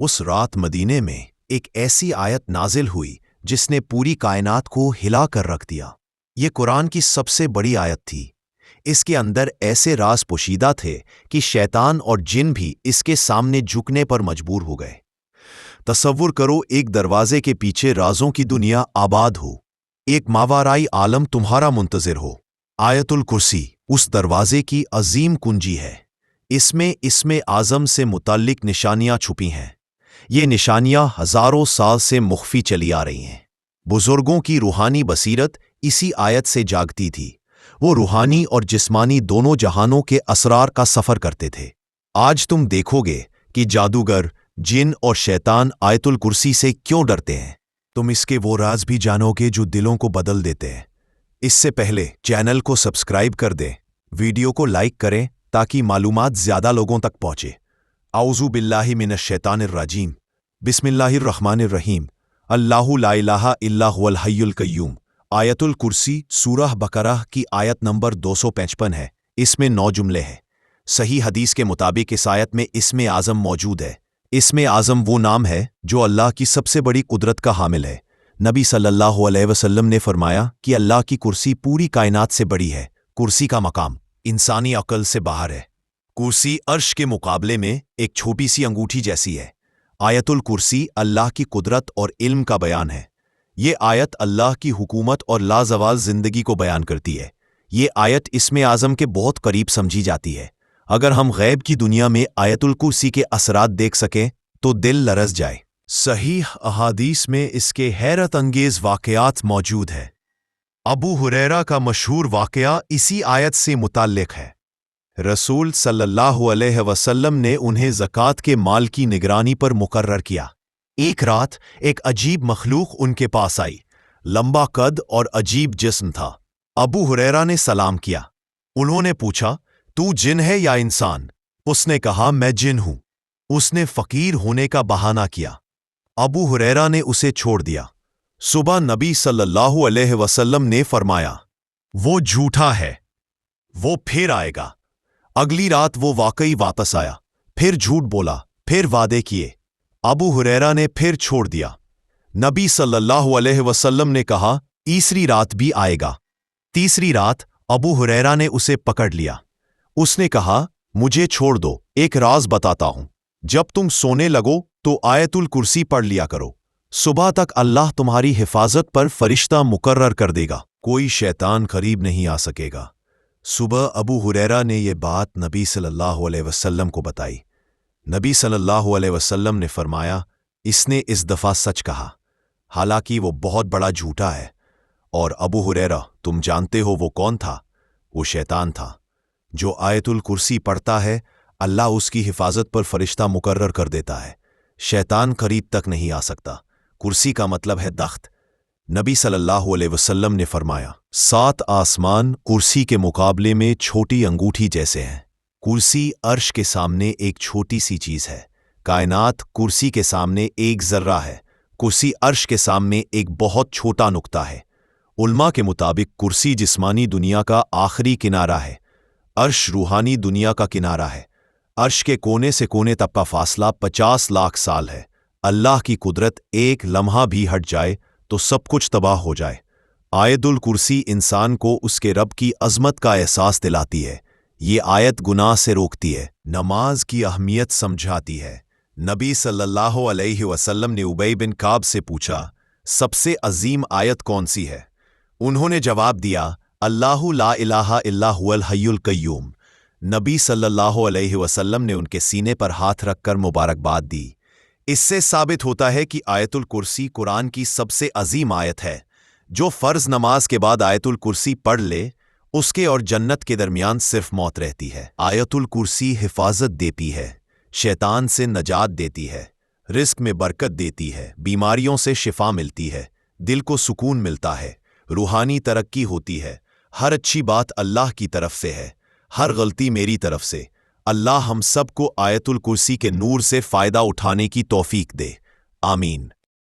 उस रात मदीने में एक ऐसी आयत नाजिल हुई जिसने पूरी कायनात को हिला कर रख दिया। ये कुरान की सबसे बड़ी आयत थी। इसके अंदर ऐसे राज पोशीदा थे कि शैतान और जिन भी इसके सामने झुकने पर मजबूर हो गए। तसव्वुर करो, एक दरवाजे के पीछे राजों की दुनिया आबाद हो, एक मावाराई आलम तुम्हारा मुंतजिर हो। आयतुल कुर्सी उस दरवाजे की अजीम कुंजी है। इसमें इस्मे आज़म से मुताल्लिक निशानियां छुपी हैं। ये निशानियां हजारों साल से मुख्फी चली आ रही हैं। बुजुर्गों की रूहानी बसीरत इसी आयत से जागती थी। वो रूहानी और जिस्मानी दोनों जहानों के असरार का सफर करते थे। आज तुम देखोगे कि जादूगर, जिन और शैतान आयतुल कुर्सी से क्यों डरते हैं। तुम इसके वो राज भी जानोगे जो दिलों को बदल देते हैं। इससे पहले चैनल को सब्सक्राइब कर दें, वीडियो को लाइक करें ताकि मालूमात ज्यादा लोगों तक पहुंचे। आऊज़ु बिल्लाहि मिनश शैतानिर रजीम, बिस्मिल्लाहिर रहमानिर रहीम। अल्लाहु ला इलाहा इल्ला हुवल हय्युल कय्यूम। आयतुल कुर्सी सूरह बकरह की आयत नंबर 255 है। इसमें 9 जुमले हैं। सही हदीस के मुताबिक इस आयत में इस्मे आज़म मौजूद है। इस्मे आज़म वो नाम है जो अल्लाह की सबसे बड़ी कुदरत का हामिल है। नबी सल्लल्लाहु अलैहि वसल्लम ने फरमाया कि अल्लाह की कुर्सी पूरी कायनात से बड़ी है। कुर्सी का मकाम इंसानी अक्ल से बाहर है। कुर्सी अर्श के मुकाबले में एक छोटी सी अंगूठी जैसी है। आयतुल कुर्सी अल्लाह की कुदरत और इल्म का बयान है। ये आयत अल्लाह की हुकूमत और लाजवाल जिंदगी को बयान करती है। ये आयत इस्मे आज़म के बहुत करीब समझी जाती है। अगर हम गैब की दुनिया में आयतुल कुर्सी के असरात देख सकें तो दिल लरज़ जाए। सहीह अहादीस में इसके हैरत अंगेज वाक़यात मौजूद है। अबू हुरैरा का मशहूर वाक़या इसी आयत से मुताल्लिक़ है। रसूल सल्लल्लाहु अलैहि वसल्लम ने उन्हें ज़कात के माल की निगरानी पर मुकर्रर किया। एक रात एक अजीब मखलूक उनके पास आई। लंबा कद और अजीब जिस्म था। अबू हुरैरा ने सलाम किया। उन्होंने पूछा, तू जिन है या इंसान? उसने कहा, मैं जिन हूं। उसने फ़कीर होने का बहाना किया। अबू हुरैरा ने उसे छोड़ दिया। सुबह नबी सल्लल्लाहु अलैहि वसल्लम ने फरमाया, वो झूठा है, वो फिर आएगा। अगली रात वो वाकई वापस आया, फिर झूठ बोला, फिर वादे किए। अबू हुरैरा ने फिर छोड़ दिया। नबी सल्लल्लाहु अलैहि वसल्लम ने कहा, तीसरी रात भी आएगा। तीसरी रात अबू हुरैरा ने उसे पकड़ लिया। उसने कहा, मुझे छोड़ दो, एक राज बताता हूं। जब तुम सोने लगो तो आयतुल कुर्सी पढ़ लिया करो। सुबह तक अल्लाह तुम्हारी हिफाजत पर फरिश्ता मुकर्रर कर देगा। कोई शैतान करीब नहीं आ सकेगा। सुबह अबू हुरैरा ने यह बात नबी सल्लल्लाहु अलैहि वसल्लम को बताई। नबी सल्लल्लाहु अलैहि वसल्लम ने फरमाया, इसने इस दफ़ा सच कहा, हालांकि वो बहुत बड़ा झूठा है। और अबू हुरैरा, तुम जानते हो वो कौन था? वो शैतान था। जो आयतुल कुर्सी पढ़ता है, अल्लाह उसकी हिफाजत पर फरिश्ता मुकर्रर कर देता है। शैतान करीब तक नहीं आ सकता। कुर्सी का मतलब है तख्त। नबी सल्लल्लाहु अलैहि वसल्लम ने फरमाया, 7 आसमान कुर्सी के मुकाबले में छोटी अंगूठी जैसे हैं। कुर्सी अर्श के सामने एक छोटी सी चीज है। कायनात कुर्सी के सामने एक जर्रा है। कुर्सी अर्श के सामने एक बहुत छोटा नुक्ता है। उल्मा के मुताबिक कुर्सी जिस्मानी दुनिया का आखिरी किनारा है। अर्श रूहानी दुनिया का किनारा है। अर्श के कोने से कोने तक का फासला 50 लाख साल है। अल्लाह की कुदरत एक लम्हा भी हट जाए तो सब कुछ तबाह हो जाए। आयतुल कुर्सी इंसान को उसके रब की अजमत का एहसास दिलाती है। ये आयत गुनाह से रोकती है, नमाज की अहमियत समझाती है। नबी सल्लल्लाहु अलैहि वसल्लम ने उबई बिन काब से पूछा, सबसे अजीम आयत कौन सी है? उन्होंने जवाब दिया, अल्लाहु ला इलाहा इल्ला हुवल हय्युल कय्यूम। नबी सल्लल्लाहु अलैहि वसल्लम ने उनके सीने पर हाथ रखकर मुबारकबाद दी। इससे साबित होता है कि आयतुल कुर्सी कुरान की सबसे अजीम आयत है। जो फ़र्ज नमाज के बाद आयतुल कुर्सी पढ़ ले, उसके और जन्नत के दरमियान सिर्फ मौत रहती है। आयतुल कुर्सी हिफाजत देती है, शैतान से नजात देती है, रिस्क में बरकत देती है, बीमारियों से शिफा मिलती है, दिल को सुकून मिलता है, रूहानी तरक्की होती है। हर अच्छी बात अल्लाह की तरफ से है, हर गलती मेरी तरफ से। अल्लाह हम सब को आयतुल कुर्सी के नूर से फ़ायदा उठाने की तौफीक दे। आमीन।